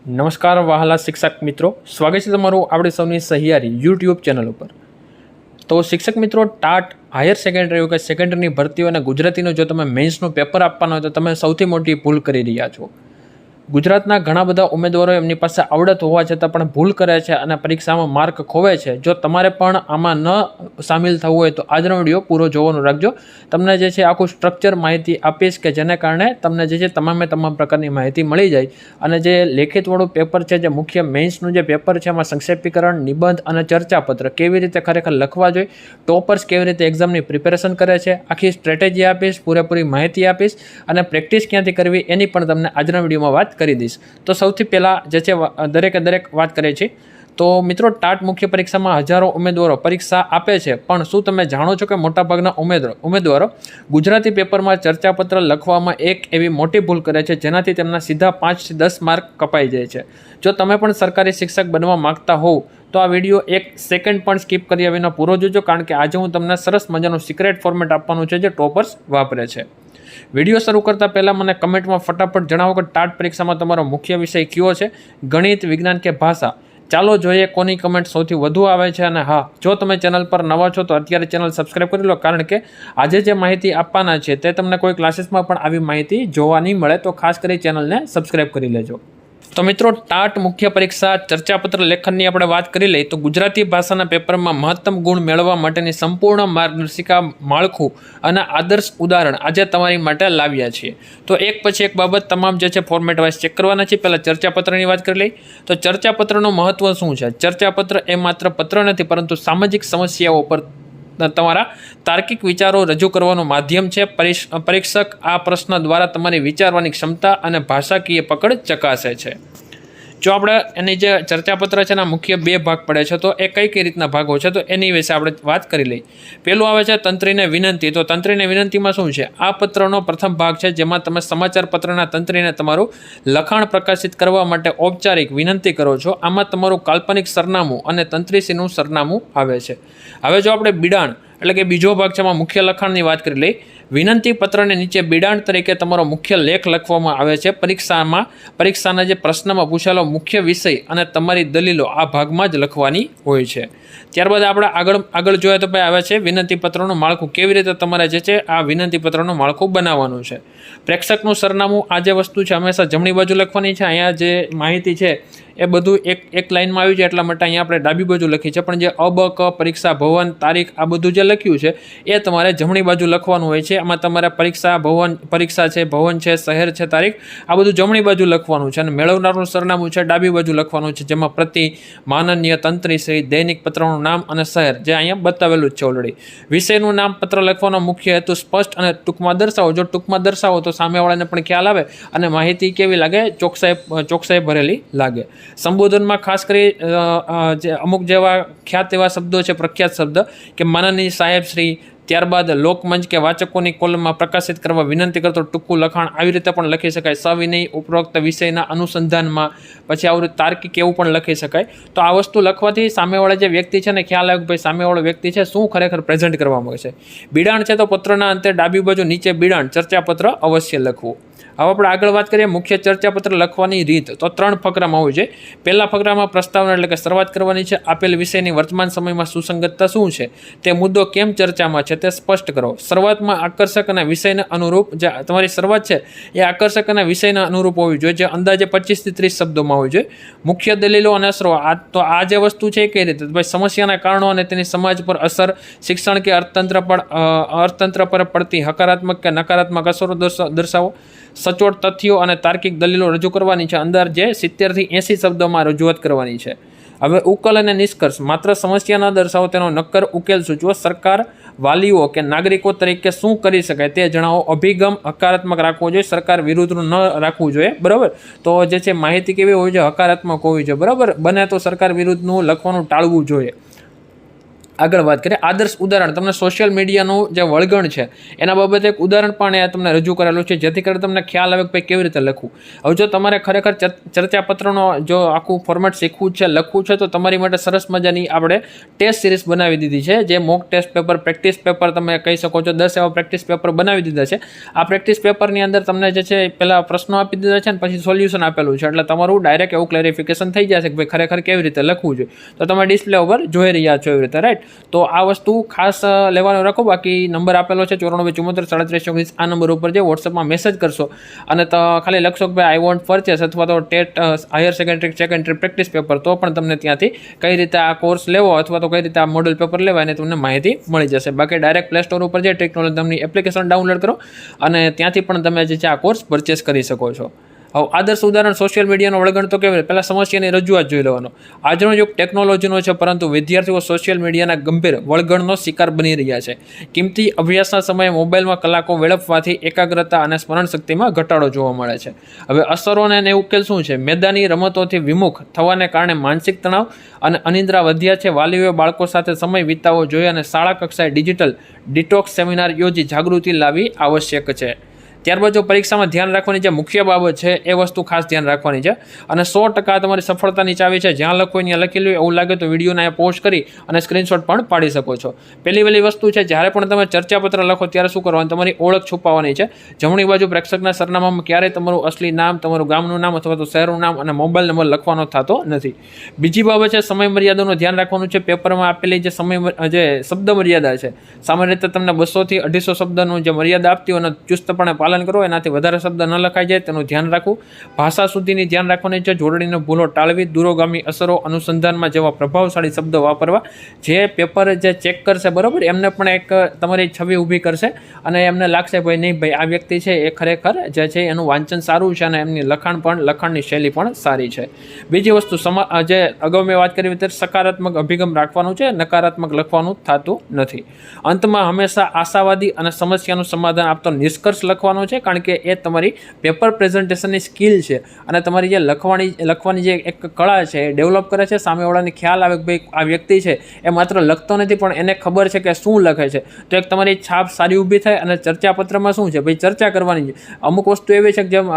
નમસ્કાર વહાલા શિક્ષક મિત્રો, સ્વાગત છે તમારું આપણે સૌની સહિયારી યુટ્યુબ ચેનલ ઉપર। તો શિક્ષક મિત્રો, ટાટ હાયર સેકન્ડરી કે સેકન્ડરીની ભરતીઓ અને ગુજરાતીનું જો તમે મેન્સનું પેપર આપવાનું હોય તો તમે સૌથી મોટી ભૂલ કરી રહ્યા છો। ગુજરાતના ઘણા બધા ઉમેદવારો એમની પાસે આવડત હોવા છતાં પણ ભૂલ કરે છે અને પરીક્ષામાં માર્ક ખોવે છે। જો તમારે પણ આમાં ન સામેલ થવું હોય તો આજનો વિડીયો પૂરો જોવાનું રાખજો। તમને જે છે આખું સ્ટ્રક્ચર માહિતી આપીશ કે જેને કારણે તમને જે છે તમામ પ્રકારની માહિતી મળી જાય અને જે લેખિતવાળું પેપર છે, જે મુખ્ય મેન્સનું જે પેપર છે, એમાં સંક્ષેપીકરણ, નિબંધ અને ચર્ચાપત્ર કેવી રીતે ખરેખર લખવા જોઈએ, ટોપર્સ કેવી રીતે એક્ઝામની પ્રિપેરેશન કરે છે, આખી સ્ટ્રેટેજી આપીશ, પૂરેપૂરી માહિતી આપીશ અને પ્રેક્ટિસ ક્યાંથી કરવી એની પણ તમને આજના વિડીયોમાં વાત કરી દઈશ। તો સૌથી પહેલાં જે છે દરેક વાત કરે છે। તો મિત્રો, ટાટ મુખ્ય પરીક્ષામાં હજારો ઉમેદવારો પરીક્ષા આપે છે, પણ શું તમે જાણો છો કે મોટાભાગના ઉમેદવારો ગુજરાતી પેપરમાં ચર્ચાપત્ર લખવામાં એક એવી મોટી ભૂલ કરે છે જેનાથી તેમના સીધા 5 થી 10 માર્ક કપાઈ જાય છે। જો તમે પણ સરકારી શિક્ષક બનવા માંગતા હોવ તો આ વિડીયો 1 સેકન્ડ પણ સ્કીપ કર્યા વિના પૂરો જોજો, કારણ કે આજે હું તમને સરસ મજાનું સિક્રેટ ફોર્મેટ આપવાનું છે જે ટોપર્સ વાપરે છે। વિડીયો શરૂ કરતાં પહેલાં મને કમેન્ટમાં ફટાફટ જણાવો કે ટાટ પરીક્ષામાં તમારો મુખ્ય વિષય કયો છે, ગણિત, વિજ્ઞાન કે ભાષા? ચાલો જોઈએ કોની કમેન્ટ સૌથી વધુ આવે છે। અને હા, જો તમે ચેનલ પર નવા છો તો અત્યારે ચેનલ સબસ્ક્રાઈબ કરી લો, કારણ કે આજે જે માહિતી આપવાના છે તે તમને કોઈ ક્લાસીસમાં પણ આવી માહિતી જોવા નહીં મળે, તો ખાસ કરી ચેનલને સબસ્ક્રાઈબ કરી લેજો। તો મિત્રો, ટાટ મુખ્ય પરીક્ષા ચર્ચાપત્ર લેખનની આપણે વાત કરી લઈએ તો ગુજરાતી ભાષાના પેપરમાં મહત્તમ ગુણ મેળવવા માટેની સંપૂર્ણ માર્ગદર્શિકા, માળખું અને આદર્શ ઉદાહરણ આજે તમારી માટે લાવ્યા છીએ। તો એક પછી એક બાબત તમામ જે છે ફોર્મેટ વાઇઝ ચેક કરવાના છે। પહેલાં ચર્ચાપત્રની વાત કરી લઈએ તો ચર્ચાપત્રનું મહત્ત્વ શું છે? ચર્ચાપત્ર એ માત્ર પત્ર નથી, પરંતુ સામાજિક સમસ્યાઓ પર તમારા તાર્કિક વિચારો રજૂ કરવાનું માધ્યમ છે। પરીક્ષક આ પ્રશ્ન દ્વારા તમારી વિચારવાની ક્ષમતા અને ભાષાકીય પકડ ચકાસે છે। જો આપણે એની જે ચર્ચાપત્ર છે એના મુખ્ય 2 ભાગ પડે છે, તો એ કઈ રીતના ભાગો છે તો એની વિશે આપણે વાત કરી લઈએ। પહેલું આવે છે તંત્રીને વિનંતી। તો તંત્રીને વિનંતીમાં શું છે? આ પત્રનો પ્રથમ ભાગ છે જેમાં તમે સમાચાર પત્રના તંત્રીને તમારું લખાણ પ્રકાશિત કરવા માટે ઔપચારિક વિનંતી કરો છો। આમાં તમારું કાલ્પનિક સરનામું અને તંત્રીશ્રીનું સરનામું આવે છે। હવે જો આપણે બિડાણ એટલે કે બીજો ભાગ છે, એમાં મુખ્ય લખાણની વાત કરી લઈએ। વિનંતી પત્રની નીચે બિડાણ તરીકે તમારો મુખ્ય લેખ લખવામાં આવે છે। પરીક્ષાના જે પ્રશ્નમાં પૂછેલો મુખ્ય વિષય અને તમારી દલીલો આ ભાગમાં જ લખવાની હોય છે। ત્યારબાદ આપણે આગળ જોઈએ તો આવે છે વિનંતી પત્રનું માળખું। કેવી રીતે તમારે જે છે આ વિનંતી પત્રનું માળખું બનાવવાનું છે? પ્રેક્ષકનું સરનામું, આ જે વસ્તુ છે હંમેશા જમણી બાજુ લખવાની છે। અહીંયા જે માહિતી છે એ બધું એક લાઇનમાં આવ્યું છે, એટલા માટે અહીંયા આપણે ડાબી બાજુ લખી છે, પણ જે અબ, ક, પરીક્ષા, ભવન, તારીખ આ બધું જે લખ્યું છે એ તમારે જમણી બાજુ લખવાનું હોય છે। આમાં તમારે પરીક્ષા છે, ભવન છે, શહેર છે, તારીખ આ બધું જમણી બાજુ લખવાનું છે અને મેળવનારનું સરનામું છે ડાબી બાજુ લખવાનું છે, જેમાં પ્રતિ, માનનીય, તંત્રીશ્રી, દૈનિક પત્રનું નામ અને શહેર જે અહીંયા બતાવેલું જ છે ઓલરેડી। વિષયનું નામ પત્ર લખવાનો મુખ્ય હેતુ સ્પષ્ટ અને ટૂંકમાં દર્શાવો। જો ટૂંકમાં દર્શાવો તો સામેવાળાને પણ ખ્યાલ આવે અને માહિતી કેવી લાગે? ચોકસાઈ ભરેલી લાગે। સંબોધનમાં ખાસ કરી અમુક જેવા ખ્યાત એવા શબ્દો છે, પ્રખ્યાત શબ્દ કે માનનીય સાહેબ શ્રી, ત્યારબાદ લોકમંચ કે વાચકોની કોલમમાં પ્રકાશિત કરવા વિનંતી કરતો ટૂંકું લખાણ, આવી રીતે પણ લખી શકાય। સવિનય, ઉપરોક્ત વિષયના અનુસંધાનમાં, પછી આવું તાર્કિક એવું પણ લખી શકાય। તો આ વસ્તુ લખવાથી સામેવાળા જે વ્યક્તિ છે ને ખ્યાલ આવે કે ભાઈ સામેવાળો વ્યક્તિ છે શું ખરેખર પ્રેઝન્ટ કરવા માંગે છે। બિડાણ છે તો પત્રના અંતે ડાબી બાજુ નીચે બિડાણ ચર્ચાપત્ર અવશ્ય લખવું। હવે આપણે આગળ વાત કરીએ મુખ્ય ચર્ચાપત્ર લખવાની રીત। તો 3 ફકરામાં હોય છે। પહેલા ફકરામાં પ્રસ્તાવના એટલે કે શરૂઆત કરવાની છે। આપેલ વિષયની વર્તમાન સમયમાં સુસંગતતા શું છે, તે મુદ્દો કેમ ચર્ચામાં છે તે સ્પષ્ટ કરો। શરૂઆતમાં આકર્ષક અને વિષયને અનુરૂપ, જે તમારી શરૂઆત છે એ આકર્ષક અને વિષયને અનુરૂપ હોવી જોઈએ, જે અંદાજે 25 થી 30 શબ્દોમાં હોવી જોઈએ। મુખ્ય દલીલો અને અસરો, આ જે વસ્તુ છે એ કઈ રીતે? ભાઈ સમસ્યાના કારણો અને તેની સમાજ પર અસર, શિક્ષણ કે અર્થતંત્ર પર પડતી હકારાત્મક કે નકારાત્મક અસરો દર્શાવો। સચોટ તથ્યો અને તાર્કિક દલીલો રજૂ કરવાની છે। અંદાજે 70 થી 80 શબ્દોમાં રજૂઆત કરવાની છે। હવે ઉકેલ અને નિષ્કર્ષ, માત્ર સમસ્યા ન દર્શાવો, તેનો નક્કર ઉકેલ સૂચવો। સરકાર, વાલીઓ કે નાગરિકો તરીકે શું કરી શકાય તે જણાવો। અભિગમ હકારાત્મક રાખવો જોઈએ, સરકાર વિરુદ્ધનું ન રાખવું જોઈએ, બરાબર? તો જે છે માહિતી કેવી હોવી જોઈએ? હકારાત્મક હોવી જોઈએ, બરાબર? બને તો સરકાર વિરુદ્ધનું લખવાનું ટાળવું જોઈએ। આગળ વાત કરીએ આદર્શ ઉદાહરણ, તમને સોશિયલ મીડિયાનું જે વળગણ છે એના બાબતે એક ઉદાહરણ પણ એ તમને રજૂ કરેલું છે, જેથી કરીને તમને ખ્યાલ આવે કે ભાઈ કેવી રીતે લખવું. હવે જો તમારે ખરેખર ચર્ચાપત્રનો જો આખું ફોર્મેટ શીખવું છે, લખવું છે, તો તમારી માટે સરસ મજાની આપણે ટેસ્ટ સિરીઝ બનાવી દીધી છે, જે mock test paper, practice paper તમે કહી શકો છો. 10 એવા પ્રેક્ટિસ પેપર બનાવી દીધા છે. આ પ્રેક્ટિસ પેપરની અંદર તમને જે છે પહેલાં પ્રશ્નો આપી દીધા છે અને પછી સોલ્યુશન આપેલું છે, એટલે તમારું ડાયરેક્ટ એવું ક્લેરિફિકેશન થઈ જશે કે ભાઈ ખરેખર કેવી રીતે લખવું જોઈએ. તો તમે ડિસ્પ્લે ઉપર જોઈ રહ્યા છો એવી રીતે, રાઈટ. તો આ વસ્તુ ખાસ લેવાનું રાખો. બાકી નંબર આપેલો છે 9474 37 આ નંબર ઉપર જે વોટ્સઅપમાં મેસેજ કરશો અને ખાલી લખશો કે ભાઈ આઈ વોન્ટ પરચેસ અથવા તો TET higher secondary practice paper, તો પણ તમને ત્યાંથી કઈ રીતે આ કોર્સ લેવો અથવા તો કઈ રીતે આ મોડલ પેપર લેવા એને તમને માહિતી મળી જશે. બાકી ડાયરેક્ટ પ્લે સ્ટોર ઉપર જે ટેકનોલોજી તમને એપ્લિકેશન ડાઉનલોડ કરો અને ત્યાંથી પણ તમે જે છે આ કોર્સ પરચેસ કરી શકો છો. હવે આદર્શ ઉદાહરણ સોશિયલ મીડિયાનો વળગણ તો કેવી રીતે, પહેલાં સમસ્યાની રજૂઆત જોઈ લેવાનો. આજનો યુગ ટેકનોલોજીનો છે, પરંતુ વિદ્યાર્થીઓ સોશિયલ મીડિયાના ગંભીર વળગણનો શિકાર બની રહ્યા છે. કિંમતી અભ્યાસના સમયે મોબાઈલમાં કલાકો વેડફવાથી એકાગ્રતા અને સ્મરણ શક્તિમાં ઘટાડો જોવા મળે છે. હવે અસરોને અને ઉકેલ શું છે? મેદાની રમતોથી વિમુખ થવાને કારણે માનસિક તણાવ અને અનિદ્રા વધ્યા છે. વાલીઓએ બાળકો સાથે સમય વિતાવવો જોઈએ અને શાળા કક્ષાએ ડિજિટલ ડિટોક્સ સેમિનાર યોજી જાગૃતિ લાવવી આવશ્યક છે. ત્યારબાદ જો પરીક્ષામાં ધ્યાન રાખવાની જે મુખ્ય બાબત છે એ વસ્તુ ખાસ ધ્યાન રાખવાની છે અને 100% તમારી સફળતાની ચાવી છે. જ્યાં લખો ત્યાં લખી લો. એવું લાગે તો વિડીયોને અહીંયા પોસ્ટ કરી અને સ્ક્રીનશોટ પણ પાડી શકો છો. પહેલી વસ્તુ છે, જ્યારે પણ તમે ચર્ચાપત્ર લખો ત્યારે શું કરવાનું, તમારી ઓળખ છુપાવવાની છે. જમણી બાજુ પ્રેક્ષકના સરનામામાં ક્યારેય તમારું અસલી નામ, તમારું ગામનું નામ અથવા તો શહેરનું નામ અને મોબાઈલ નંબર લખવાનો થતો નથી. બીજી બાબત છે સમય મર્યાદાનું ધ્યાન રાખવાનું છે. પેપરમાં આપેલી જે શબ્દ મર્યાદા છે, સામાન્ય રીતે તમને 200 થી 250 શબ્દનું જે મર્યાદા આપતી હોય અને ચુસ્તપણે પાલન કરો, એનાથી વધારે શબ્દ ન લખાઈ જાય તેનું ધ્યાન રાખવું. ભાષા સુધીની ધ્યાન રાખવાની છે. જોડણીનો ભૂલો ટાળવી. દૂરોગામી અસરો અનુસંધાનમાં જેવા પ્રભાવશાળી શબ્દો વાપરવા. જે પેપર જે ચેક કરશે, બરાબર, એમને પણ એક તમારી છબી ઊભી કરશે અને એમને લાગશે ભાઈ નહીં ભાઈ આ વ્યક્તિ છે એ ખરેખર જે છે એનું વાંચન સારું છે અને એમની લખાણની શૈલી પણ સારી છે. બીજી વસ્તુ જે અગાઉ મેં વાત કરી ત્યારે સકારાત્મક અભિગમ રાખવાનું છે, નકારાત્મક લખવાનું થતું નથી. અંતમાં હંમેશા આશાવાદી અને સમસ્યાનું સમાધાન આપતો નિષ્કર્ષ લખવાનો છે, કારણ કે એ તમારી પેપર પ્રેઝન્ટેશનની સ્કિલ છે અને તમારી જે લખવાની જે એક કળા છે એ ડેવલપ કરે છે. સામેવાળાને ખ્યાલ આવે કે ભાઈ આ વ્યક્તિ છે એ માત્ર લખતો નથી પણ એને ખબર છે કે શું લખે છે, તો એક તમારી છાપ સારી ઊભી થાય. અને ચર્ચાપત્રમાં શું છે ભાઈ, ચર્ચા કરવાની છે. અમુક વસ્તુ એવી છે કે જેમ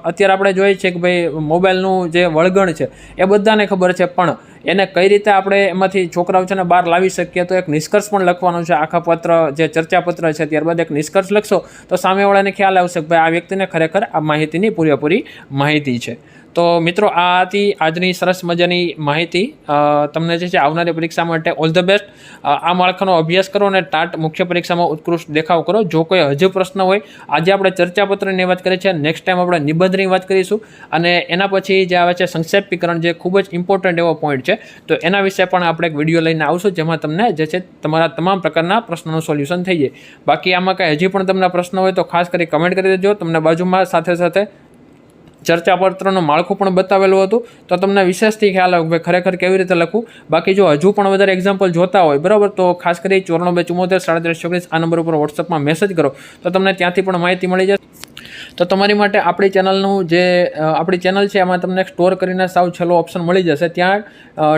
અત્યારે આપણે જોઈએ છીએ કે ભાઈ મોબાઈલનું જે વળગણ છે એ બધાને ખબર છે, પણ એને કઈ રીતે આપણે એમાંથી છોકરાઓ છે ને બહાર લાવી શકીએ, તો એક નિષ્કર્ષ પણ લખવાનો છે. આખા પત્ર જે ચર્ચાપત્ર છે ત્યારબાદ એક નિષ્કર્ષ લખશો તો સામેવાળાને ખ્યાલ આવશે કે ભાઈ આ વ્યક્તિને ખરેખર આ માહિતીની પૂરેપૂરી માહિતી છે. તો મિત્રો આ હતી આજની સરસ મજાની માહિતી. તમને જે છે આવનારી પરીક્ષા માટે ઓલ ધ બેસ્ટ. આ માળખાનો અભ્યાસ કરો અને ટાટ મુખ્ય પરીક્ષામાં ઉત્કૃષ્ટ દેખાવ કરો. જો કોઈ હજુ પ્રશ્ન હોય, આજે આપણે ચર્ચાપત્રની વાત કરીએ છીએ, નેક્સ્ટ ટાઈમ આપણે નિબંધની વાત કરીશું અને એના પછી જે આવે છે સંક્ષેપીકરણ, જે ખૂબ જ ઇમ્પોર્ટન્ટ એવો પોઈન્ટ છે, તો એના વિશે પણ આપણે એક વિડીયો લઈને આવશું જેમાં તમને જે છે તમારા તમામ પ્રકારના પ્રશ્નોનું સોલ્યુશન થઈ જાય. બાકી આમાં કાંઈ હજી પણ તમને પ્રશ્ન હોય તો ખાસ કરી કમેન્ટ કરી દેજો. તમને બાજુમાં સાથે ચર્ચાપત્રનું માળખું પણ બતાવેલું હતું, તો તમને વિશેષથી ખ્યાલ આવે કે ભાઈ ખરેખર કેવી રીતે લખવું. બાકી જો હજુ પણ વધારે એક્ઝામ્પલ જોતા હોય, બરાબર, તો ખાસ કરી 9474 37 આ નંબર ઉપર વોટ્સઅપમાં મેસેજ કરો તો તમને ત્યાંથી પણ માહિતી મળી જશે. તો તમારી માટે આપણી ચેનલ છે એમાં તમને સ્ટોર કરીને સાવ છેલ્લો ઓપ્શન મળી જશે. ત્યાં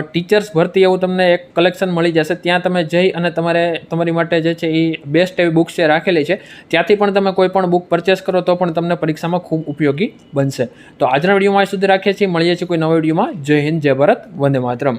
ટીચર્સ ભરતી એવું તમને એક કલેક્શન મળી જશે. ત્યાં તમે જઈ અને તમારી માટે જે છે એ બેસ્ટ એવી બુક્સ છે રાખેલી છે. ત્યાંથી પણ તમે કોઈ પણ બુક પરચેસ કરો તો પણ તમને પરીક્ષામાં ખૂબ ઉપયોગી બનશે. તો આજના વિડીયોમાં સુધી રાખીએ છીએ. મળીએ છીએ કોઈ નવા વિડીયોમાં. જય હિન્દ, જય ભારત, વંદે માતરમ.